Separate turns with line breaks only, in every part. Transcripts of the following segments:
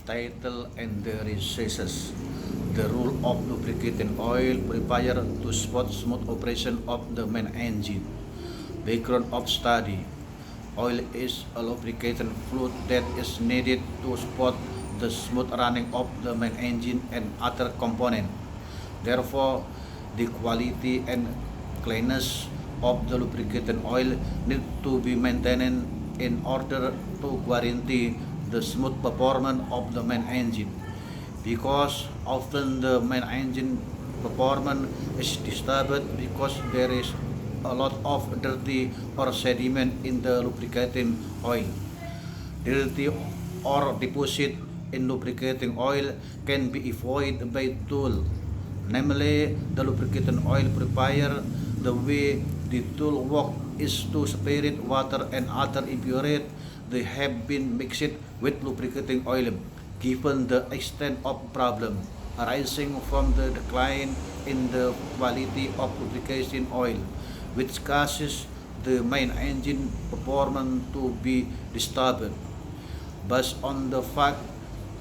title and the recesses. The rule of lubricating oil required to support smooth operation of the main engine. Background of study. Oil is a lubricating fluid that is needed to support the smooth running of the main engine and other components. Therefore, the quality and cleanness of the lubricating oil need to be maintained in order to guarantee the smooth performance of the main engine, because often the main engine performance is disturbed because there is a lot of dirty or sediment in the lubricating oil. Dirty or deposit in lubricating oil can be avoided by tool, namely the lubricating oil purifier. The way the tool work is to separate water and other impurities they have been mixed with lubricating oil, given the extent of problem arising from the decline in the quality of lubrication oil, which causes the main engine performance to be disturbed. Based on the fact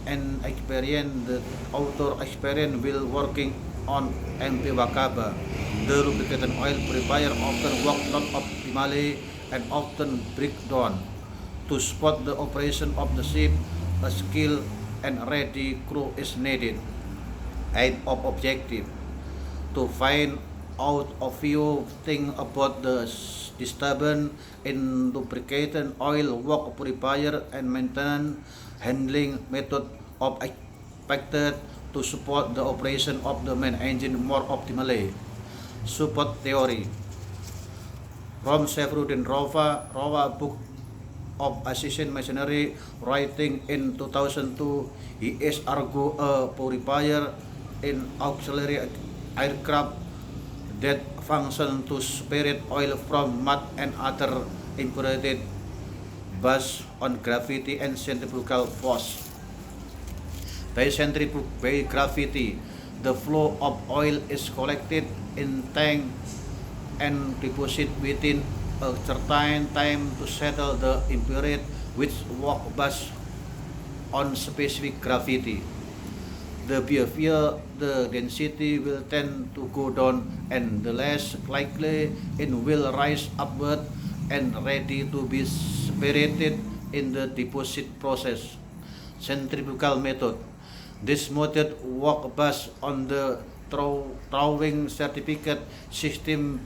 and experience, the author experience while working on MP Wakaba, the lubricating oil purifier often work not optimally and often break down. To support the operation of the ship, a skilled and ready crew is needed. Aim of objective: to find out a few things about the disturbance in lubricating oil work purifier and maintenance handling method of expected to support the operation of the main engine more optimally. Support theory from Sefruddin Rawa book of Assistant Masonry writing in 2002. He is argue a purifier in auxiliary aircraft that function to separate oil from mud and other impurities based on gravity and centrifugal force. By gravity, the flow of oil is collected in tank and deposited within a certain time to settle the impurity which work based on specific gravity. The behavior, the density will tend to go down and the less likely it will rise upward and ready to be separated in the deposit process. Centrifugal method. This method work based on the throwing certificate system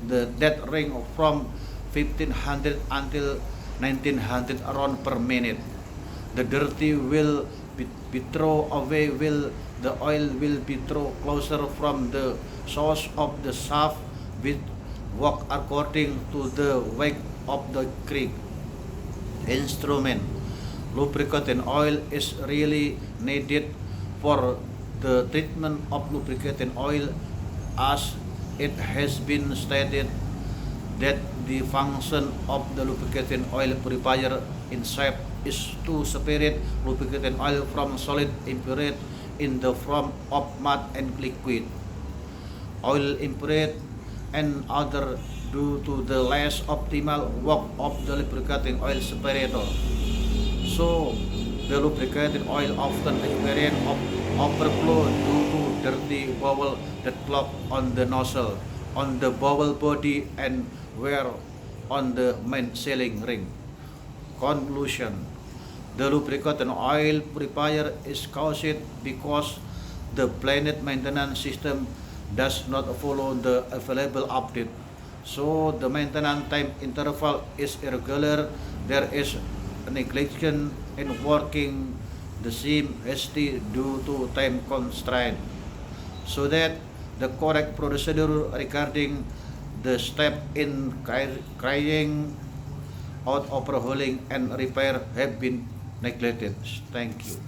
that range from 1500 until 1900 rounds per minute. The dirty will be thrown away while the oil will be thrown closer from the source of the shaft, which work according to the weight of the creek. Instrument. Lubricating oil is really needed for the treatment of lubricating oil, as it has been stated that the function of the lubricating oil purifier in shaft is to separate lubricating oil from solid impurity in the form of mud and liquid, oil impurity, and other due to the less optimal work of the lubricating oil separator. So, the lubricating oil often experience overflow due to dirty bowel that clog on the nozzle, on the bowel body, and wear on the main sealing ring. Conclusion: the lubricating oil purifier is caused because the planet maintenance system does not follow the available update. So the maintenance time interval is irregular. There is negligence in working the same ST due to time constraint. So that the correct procedure regarding the step in carrying out overhauling and repair have been neglected. Thank you.